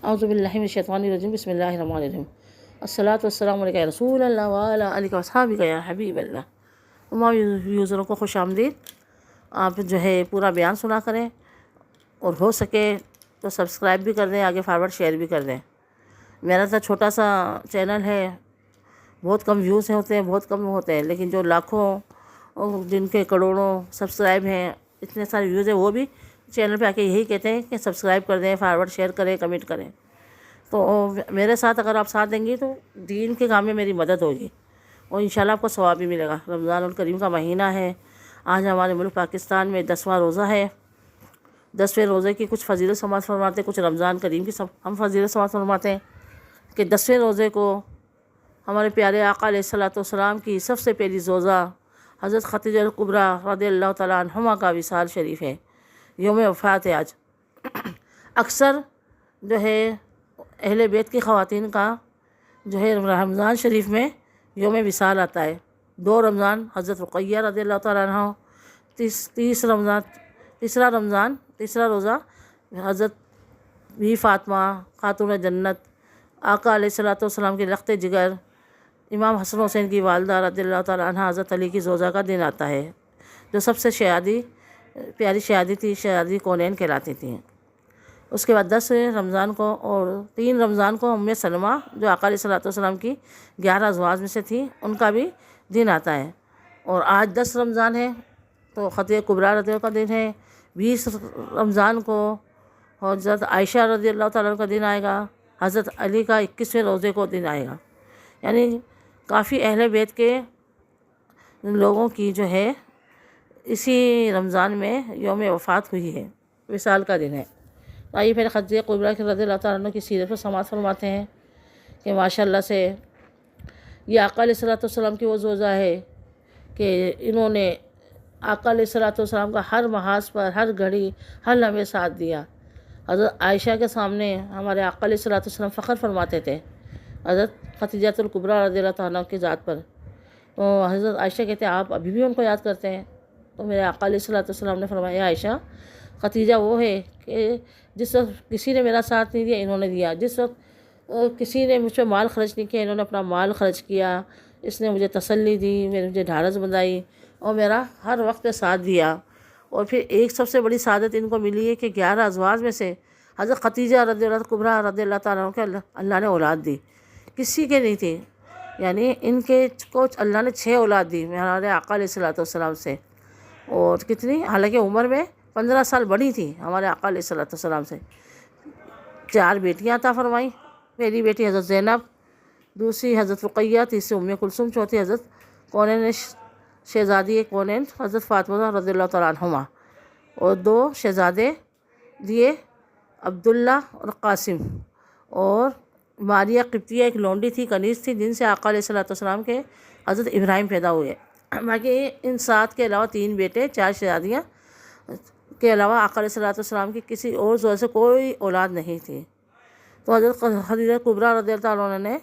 اعوذ باللہ من الشیطان الرجیم، بسم اللہ الرحمن الرحیم۔ الصلاۃ والسلام علیک یا رسول اللہ وعلی آلک واصحابک یا حبیب اللہ۔ تمام یوزروں کو خوش آمدید۔ آپ جو ہے پورا بیان سنا کریں، اور ہو سکے تو سبسکرائب بھی کر دیں، آگے فارورڈ شیئر بھی کر دیں۔ میرا تو چھوٹا سا چینل ہے، بہت کم ویوز ہوتے ہیں، بہت کم ہوتے ہیں، لیکن جو لاکھوں جن کے کروڑوں سبسکرائب ہیں، اتنے سارے ویوز ہیں، وہ بھی چینل پہ آ کے یہی کہتے ہیں کہ سبسکرائب کر دیں، فارورڈ شیئر کریں، کمنٹ کریں۔ تو میرے ساتھ اگر آپ ساتھ دیں گی تو دین کے کام میں میری مدد ہوگی، اور انشاءاللہ آپ کو ثواب بھی ملے گا۔ رمضان الکریم کا مہینہ ہے، آج ہمارے ملک پاکستان میں 10واں روزہ ہے۔ 10ویں روزے کی کچھ فضیلت سماعت فرماتے ہیں، کچھ رمضان کریم کی ہم فضیلت سماعت فرماتے ہیں کہ 10ویں روزے کو ہمارے پیارے آقا علیہ الصلوۃ والسلام کی سب سے پہلی زوجہ حضرت خدیجہ الکبریٰ رضی اللہ تعالیٰ عنہما کا وصال شریف ہے، یوم وفات ہے آج۔ اکثر جو ہے اہل بیت کی خواتین کا جو ہے رمضان شریف میں یوم وصال آتا ہے۔ 2 رمضان حضرت رقیہ رضی اللہ تعالیٰ عنہ، تیسرا روزہ حضرت بی فاطمہ خاتون جنت، آقا علیہ الصلوۃ والسلام کے لخت جگر امام حسن حسین کی والدہ رضی اللہ تعالیٰ عنہ حضرت علی کی زوجہ کا دن آتا ہے، جو سب سے پیاری شہادی تھی، شہادی کونین کہلاتی تھیں۔ اس کے بعد 10 رمضان کو اور 3 رمضان کو ام سلمہ جو آقا علیہ الصلوۃ والسلام کی 11 ازواج میں سے تھی، ان کا بھی دن آتا ہے۔ اور آج 10 رمضان ہے تو خدیجہ کبریٰ رضی اللہ کا دن ہے۔ 20 رمضان کو حضرت عائشہ رضی اللہ تعالیٰ کا دن آئے گا، حضرت علی کا 21ویں روزے کو دن آئے گا۔ یعنی کافی اہل بیت کے لوگوں کی جو ہے اسی رمضان میں یوم وفات ہوئی ہے، وصال کا دن ہے۔ آئیے پھر خدیجہ کبریٰ رضی اللہ تعالیٰ عنہ کی سیرت پر سماعت فرماتے ہیں کہ ماشاءاللہ سے یہ آقا علیہ الصلوۃ والسلام کی وہ زوجہ ہے کہ انہوں نے آقا علیہ الصلوۃ والسلام کا ہر محاذ پر، ہر گھڑی، ہر لمحے ساتھ دیا۔ حضرت عائشہ کے سامنے ہمارے آقا علیہ الصلوۃ والسلام فخر فرماتے تھے حضرت خدیجہ الکبریٰ رضی اللہ تعالیٰ کی ذات پر۔ تو حضرت عائشہ کہتے ہیں آپ ابھی بھی ان کو یاد کرتے ہیں؟ تو میرے آقا علیہ الصلوۃ والسلام نے فرمایا عائشہ، خدیجہ وہ ہے کہ جس وقت کسی نے میرا ساتھ نہیں دیا، انہوں نے دیا۔ جس وقت کسی نے مجھ پہ مال خرچ نہیں کیا، انہوں نے اپنا مال خرچ کیا۔ اس نے مجھے تسلی دی، مجھے ڈھارس بندھائی، اور میرا ہر وقت پہ ساتھ دیا۔ اور پھر ایک سب سے بڑی سعادت ان کو ملی ہے کہ 11 ازواج میں سے حضرت خدیجہ رضی اللہ کبریٰ رضی اللہ تعالیٰ عنہ کو اللہ نے اولاد دی، کسی کے نہیں تھی۔ یعنی ان کے کو اللہ نے 6 اولاد دی ہمارے آقا علیہ الصلوۃ والسلام سے، اور کتنی، حالانکہ عمر میں 15 سال بڑی تھی ہمارے آقا علیہ الصلوۃ والسلام سے۔ 4 بیٹیاں عطا فرمائیں، پہلی بیٹی حضرت زینب، دوسری حضرت رقیہ، تیسری ام کلثوم، چوتھی حضرت کونین شہزادی کونین حضرت فاطمہ رضی اللہ تعالیٰ عنہما، اور 2 شہزادے دیے عبداللہ اور قاسم، اور ماریہ قبطیہ ایک لونڈی تھی، کنیز تھی، جن سے آقا علیہ الصلوۃ والسلام کے حضرت ابراہیم پیدا ہوئے۔ باقی ان 7 کے علاوہ 3 بیٹے، 4 شہزادیاں کے علاوہ آقا علیہ الصلوۃ والسلام کی کسی اور زوج سے کوئی اولاد نہیں تھی۔ تو حضرت خدیجہ کبریٰ رضی اللہ تعالیٰ عنہ نے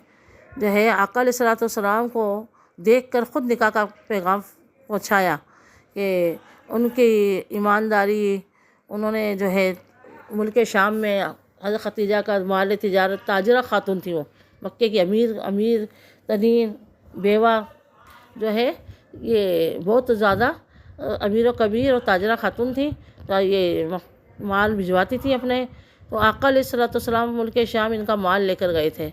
جو ہے آقا علیہ الصلوۃ والسلام کو دیکھ کر خود نکاح کا پیغام پہنچایا کہ ان کی ایمانداری، انہوں نے جو ہے ملک شام میں حضرت خدیجہ کا مال تجارت، تاجرہ خاتون تھی، وہ مکے کی امیر ترین بیوہ جو ہے، یہ بہت زیادہ امیر و کبیر اور تاجرہ خاتون تھی، تو یہ مال بھجواتی تھی اپنے۔ تو آقا علیہ الصلوۃ والسلام ملک شام ان کا مال لے کر گئے تھے،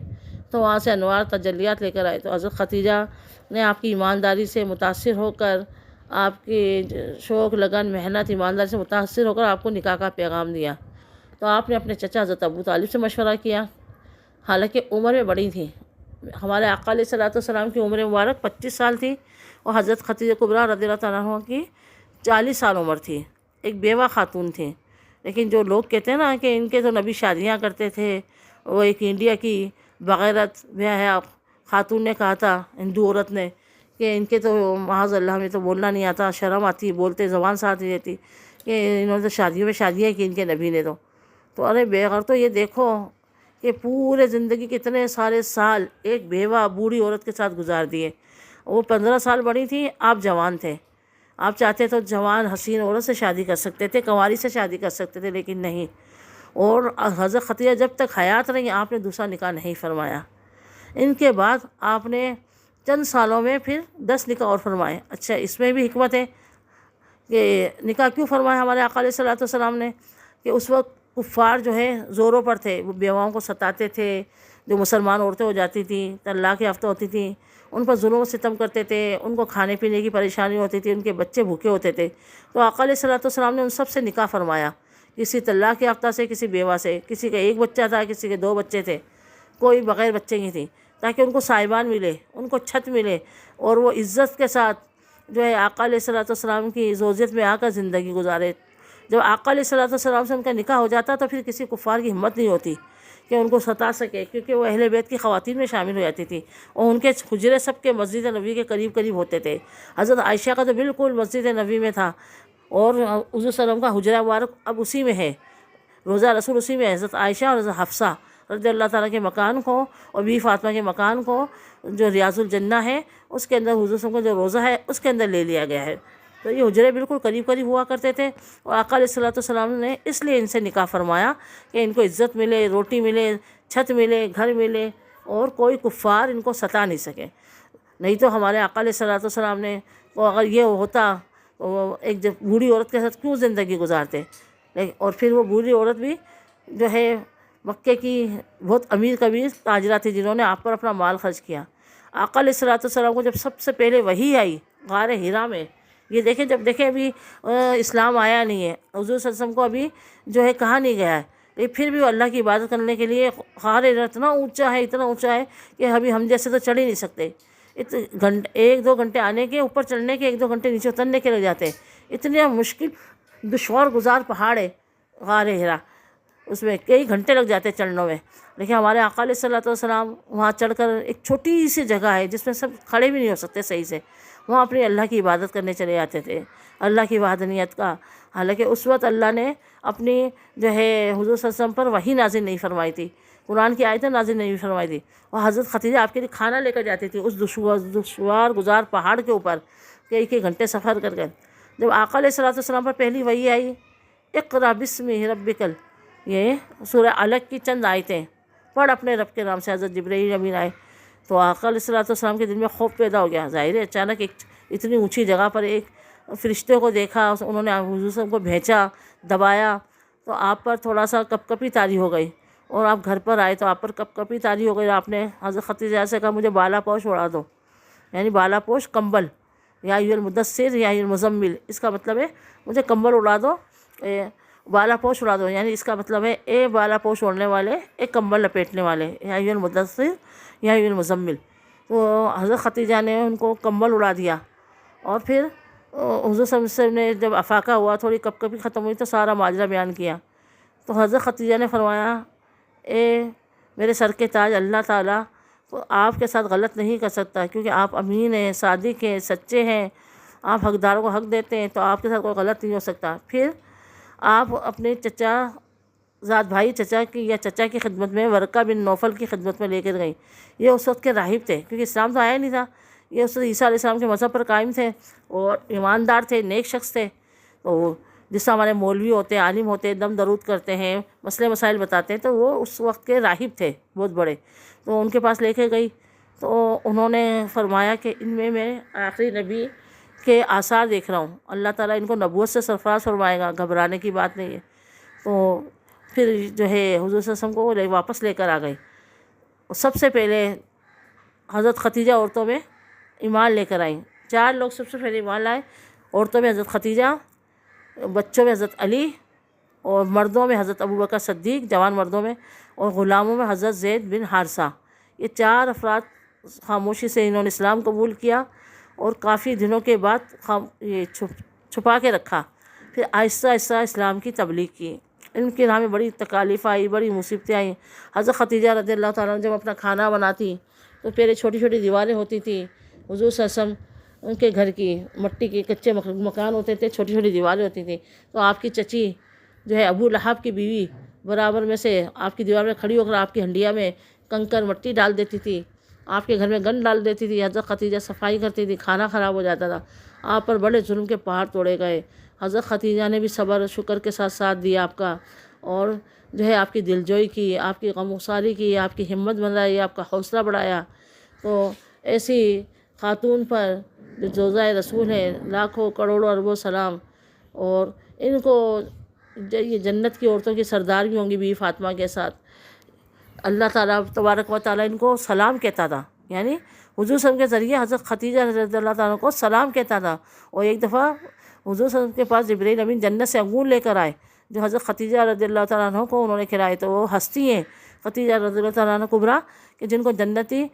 تو وہاں سے انوار تجلیات لے کر آئے۔ تو حضرت خدیجہ نے آپ کی ایمانداری سے متاثر ہو کر، آپ کی شوق، لگن، محنت، ایمانداری سے متاثر ہو کر آپ کو نکاح کا پیغام دیا۔ تو آپ نے اپنے چچا حضرت ابو طالب سے مشورہ کیا، حالانکہ عمر میں بڑی تھی۔ ہمارے آقا علیہ الصلوۃ والسلام کی عمر مبارک 25 سال تھی، اور حضرت خدیجہ کبریٰ رضی اللہ تعالیٰ عنہ کی 40 سال عمر تھی، ایک بیوہ خاتون تھی۔ لیکن جو لوگ کہتے ہیں نا کہ ان کے تو نبی شادیاں کرتے تھے، وہ ایک انڈیا کی بغیرت بے حیا خاتون نے کہا تھا، ہندو عورت نے، کہ ان کے تو معاذ اللہ ہمیں تو بولنا نہیں آتا، شرم آتی، بولتے زبان ساتھ نہیں رہتی، کہ انہوں نے تو شادیوں میں شادیاں کی ان کے نبی نے۔ تو ارے بغیر تو یہ دیکھو کہ پورے زندگی کتنے سارے سال ایک بیوہ بوڑھی عورت کے ساتھ گزار دیے۔ وہ 15 سال بڑی تھی، آپ جوان تھے، آپ چاہتے تو جوان حسین عورت سے شادی کر سکتے تھے، کنواری سے شادی کر سکتے تھے، لیکن نہیں، اور حضرت ختیجہ جب تک حیات رہیں آپ نے دوسرا نکاح نہیں فرمایا۔ ان کے بعد آپ نے چند سالوں میں پھر 10 نکاح اور فرمائے۔ اچھا، اس میں بھی حکمت ہے کہ نکاح کیوں فرمایا ہمارے آقا علیہ الصلوۃ والسلام نے، کہ اس وقت کفار جو ہے زوروں پر تھے، وہ بیواؤں کو ستاتے تھے، جو مسلمان عورتیں ہو جاتی تھیں، طلاق یافتہ ہوتی تھیں، ان پر ظلم و ستم کرتے تھے، ان کو کھانے پینے کی پریشانی ہوتی تھی، ان کے بچے بھوکے ہوتے تھے۔ تو آقا علیہ الصلوۃ والسلام نے ان سب سے نکاح فرمایا، کسی طلاق یافتہ سے، کسی بیوہ سے، کسی کا 1 بچہ تھا، کسی کے 2 بچے تھے، کوئی بغیر بچے کی تھی، تاکہ ان کو سائبان ملے، ان کو چھت ملے، اور وہ عزت کے ساتھ جو ہے آقا علیہ الصلوۃ والسلام کی زوجیت میں آ کر زندگی گزارے۔ جب آقا علیہ الصلوۃ والسلام سے ان کا نکاح ہو جاتا تو پھر کسی کفار کی ہمت نہیں ہوتی کہ ان کو ستا سکے، کیونکہ وہ اہل بیت کی خواتین میں شامل ہو جاتی تھی، اور ان کے حجرے سب کے مسجد نبوی کے قریب قریب ہوتے تھے۔ حضرت عائشہ کا تو بالکل مسجد نبوی میں تھا، اور حضور صلی اللہ علیہ وسلم کا حجرہ مبارک اب اسی میں ہے، روضہ رسول اسی میں ہے۔ حضرت عائشہ اور حضرت حفصہ رضی اللہ تعالیٰ کے مکان کو اور بی فاطمہ کے مکان کو، جو ریاض الجنہ ہے، اس کے اندر حضور صلی اللہ علیہ وسلم کا جو روضہ ہے اس کے اندر لے لیا گیا ہے۔ تو یہ حجرے بالکل قریب قریب ہوا کرتے تھے، اور آقا علیہ الصلوۃ والسلام نے اس لیے ان سے نکاح فرمایا کہ ان کو عزت ملے، روٹی ملے، چھت ملے، گھر ملے، اور کوئی کفار ان کو ستا نہیں سکے۔ نہیں تو ہمارے آقا علیہ الصلوۃ والسلام نے اگر یہ ہوتا تو ایک جب بوڑھی عورت کے ساتھ کیوں زندگی گزارتے، اور پھر وہ بوڑھی عورت بھی جو ہے مکے کی بہت امیر کبیر تاجرہ تھی، جنہوں نے آپ پر اپنا مال خرچ کیا۔ آقا علیہ الصلوۃ والسلام کو جب سب سے پہلے وحی آئی غار حرا میں، یہ دیکھیں، جب دیکھیں ابھی اسلام آیا نہیں ہے، حضور صلی اللہ علیہ وسلم کو ابھی جو ہے کہا نہیں گیا ہے، لیکن پھر بھی وہ اللہ کی عبادت کرنے کے لیے غار حرا اتنا اونچا ہے، اتنا اونچا ہے کہ ابھی ہم جیسے تو چڑھ ہی نہیں سکتے، 1-2 گھنٹے آنے کے، اوپر چڑھنے کے، 1-2 گھنٹے نیچے اترنے کے لگ جاتے ہیں۔ اتنے مشکل دشوار گزار پہاڑ ہے غار حرا، اس میں کئی گھنٹے لگ جاتے چڑھنے میں، لیکن ہمارے آقا علیہ الصلوۃ والسلام وہاں چڑھ کر، ایک چھوٹی سی جگہ ہے جس میں سب کھڑے بھی نہیں ہو سکتے صحیح سے، وہاں اپنی اللہ کی عبادت کرنے چلے جاتے تھے، اللہ کی وحدانیت کا۔ حالانکہ اس وقت اللہ نے اپنی جو ہے حضور صلی اللہ علیہ وسلم پر وحی نازل نہیں فرمائی تھی، قرآن کی آیتیں نازل نہیں فرمائی تھی، اور حضرت ختیجہ آپ کے لیے کھانا لے کر جاتی تھی اس دشوار گزار پہاڑ کے اوپر، کئی گھنٹے سفر کر کر۔ جب آقا علیہ الصلوۃ والسلام پر پہلی وحی آئی، اقرأ بسم ربک، یہ سورہ علق کی چند آیتیں پڑھ اپنے رب کے نام سے، حضرت جبرائیل امین آئے تو آقا علیہ الصلوۃ والسلام کے دل میں خوف پیدا ہو گیا۔ ظاہر ہے اچانک ایک اتنی اونچی جگہ پر ایک فرشتے کو دیکھا، انہوں نے حضور صلی اللہ علیہ وسلم کو بھینچا، دبایا، تو آپ پر تھوڑا سا کپکپی طاری ہو گئی، اور آپ گھر پر آئے تو آپ پر کپکپی طاری ہو گئی۔ آپ نے حضرت ختیجہ سے کہا مجھے بالا پوش اڑا دو، یعنی بالا پوش کمبل، یا ایھا المدثر یا ایھا المزمل، اس کا مطلب ہے مجھے کمبل اڑا دو، بالا پوش اڑا دو، یعنی اس کا مطلب ہے اے بالا پوش اوڑھنے والے، ایک کمبل لپیٹنے والے، یا ایھا المدثر یا ایھا المزمل۔ تو حضرت ختیجہ نے ان کو کمبل اڑا دیا، اور پھر حضور صلی اللہ علیہ وسلم نے جب افاقہ ہوا، تھوڑی کپکپی ختم ہوئی تو سارا ماجرا بیان کیا۔ تو حضرت ختیجہ نے فرمایا اے میرے سر کے تاج، اللہ تعالیٰ تو آپ کے ساتھ غلط نہیں کر سکتا، کیونکہ آپ امین ہیں، صادق ہیں، سچے ہیں، آپ حقداروں کو حق دیتے ہیں، تو آپ کے ساتھ کوئی غلط نہیں ہو سکتا۔ پھر آپ اپنے چچا ذات بھائی چچا کی یا چچا کی خدمت میں، ورقہ بن نوفل کی خدمت میں لے کر گئیں۔ یہ اس وقت کے راہب تھے، کیونکہ اسلام تو آیا نہیں تھا، یہ اس وقت عیسیٰ علیہ السلام کے مذہب پر قائم تھے، اور ایماندار تھے، نیک شخص تھے۔ تو جس طرح ہمارے مولوی ہوتے ہیں، عالم ہوتے ہیں، دم درود کرتے ہیں، مسئلے مسائل بتاتے ہیں، تو وہ اس وقت کے راہب تھے بہت بڑے۔ تو ان کے پاس لے کے گئی تو انہوں نے فرمایا کہ ان میں آخری نبی کے آثار دیکھ رہا ہوں، اللہ تعالیٰ ان کو نبوت سے سرفراز فرمائے گا، گھبرانے کی بات نہیں ہے۔ تو پھر جو ہے حضور صلی اللہ علیہ وسلم کو واپس لے کر آ گئے۔ سب سے پہلے حضرت ختیجہ عورتوں میں ایمان لے کر آئیں، 4 لوگ سب سے پہلے ایمان لائے، عورتوں میں حضرت ختیجہ، بچوں میں حضرت علی، اور مردوں میں حضرت ابوبکر صدیق، جوان مردوں میں، اور غلاموں میں حضرت زید بن حارثہ۔ یہ 4 افراد خاموشی سے انہوں نے اسلام قبول کیا، اور کافی دنوں کے بعد یہ چھپا کے رکھا، پھر آہستہ آہستہ اسلام کی تبلیغ کی۔ ان کے نام میں بڑی تکالیف آئی، بڑی مصیبتیں آئیں۔ حضرت ختیجہ رضی اللہ تعالیٰ عنہ جب اپنا کھانا بناتی تو پہلے چھوٹی چھوٹی دیواریں ہوتی تھیں حضور صلی اللہ علیہ وسلم ان کے گھر کی، مٹی کے کچے مکان ہوتے تھے، چھوٹی چھوٹی دیواریں ہوتی تھیں، تو آپ کی چچی جو ہے ابو لہب کی بیوی برابر میں سے آپ کی دیوار میں کھڑی ہو کر آپ کی ہنڈیا میں کنکر مٹی ڈال دیتی تھی، آپ کے گھر میں گند ڈال دیتی تھی، حضرت ختیجہ صفائی کرتی تھی، کھانا خراب ہو جاتا تھا، آپ پر بڑے ظلم کے پہاڑ توڑے گئے۔ حضرت ختیجہ نے بھی صبر و شکر کے ساتھ ساتھ دیا آپ کا، اور جو ہے آپ کی دلجوئی کی، آپ کی غم گساری کی، آپ کی ہمت بنائی، آپ کا حوصلہ بڑھایا۔ تو ایسی خاتون پر جو زوجہ رسول ہے، لاکھوں کروڑوں اربوں سلام، اور ان کو یہ جنت کی عورتوں کی سردار بھی ہوں گی بی فاطمہ کے ساتھ۔ اللہ تعالیٰ تبارک و تعالیٰ ان کو سلام کہتا تھا، یعنی حضور صلی اللہ علیہ وسلم کے ذریعے حضرت خدیجہ رضی اللہ تعالیٰ کو سلام کہتا تھا۔ اور ایک دفعہ حضور صلی اللہ علیہ وسلم کے پاس جبرائیل امین جنت سے انگور لے کر آئے جو حضرت خدیجہ رضی اللہ تعالیٰ عنہ کو انہوں نے کھلائے۔ تو وہ ہستی ہیں خدیجہ رضی اللہ تعالیٰ عنہ کبریٰ کہ جن کو جنتی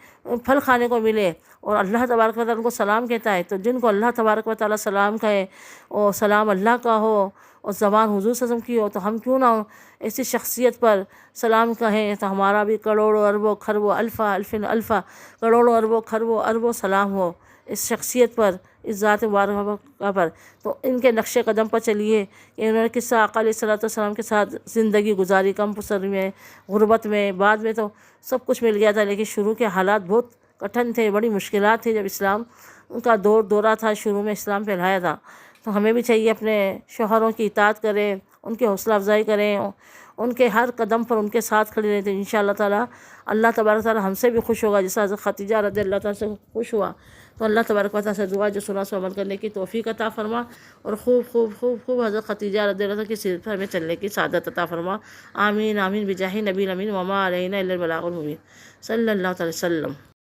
پھل کھانے کو ملے، اور اللہ تبارک و تعالیٰ ان کو سلام کہتا ہے۔ تو جن کو اللہ تبارک و تعالیٰ سلام کہے اور سلام اللہ کا ہو اور زبان حضور صلی اللہ علیہ وسلم کی ہو، تو ہم کیوں نہ ایسی شخصیت پر سلام کہیں؟ تو ہمارا بھی کروڑوں اربوں کھربوں الفا الفن الفا کروڑوں اربوں کھربوں اربوں سلام ہو اس شخصیت پر، اس ذات مبارکہ پر۔ تو ان کے نقش قدم پر چلیے کہ انہوں نے کس طرح آقا علیہ الصلوۃ والسلام کے ساتھ زندگی گزاری، کم پسر میں، غربت میں۔ بعد میں تو سب کچھ مل گیا تھا، لیکن شروع کے حالات بہت کٹھن تھے، بڑی مشکلات تھیں۔ جب اسلام کا دورہ تھا، شروع میں اسلام پھیلایا تھا، تو ہمیں بھی چاہیے اپنے شوہروں کی اطاعت کریں، ان کی حوصلہ افزائی کریں، ان کے ہر قدم پر ان کے ساتھ کھڑے رہتے ہیں۔ انشاءاللہ تعالیٰ اللہ تبارک تعالیٰ ہم سے بھی خوش ہوگا، جیسا حضرت خدیجہ رضی اللہ تعالیٰ سے خوش ہوا۔ تو اللہ تبارک و تعالیٰ سے دعا جو سنا سو عمل کرنے کی توفیق عطا فرما، اور خوب خوب خوب خوب حضرت خدیجہ رضی اللہ تعالیٰ کی سیرت پر ہمیں چلنے کی سعادت عطا فرما۔ آمین آمین بجاہ نبی الامین وما علینا الا البلاغ المبین، صلی اللہ تعالی وسلم۔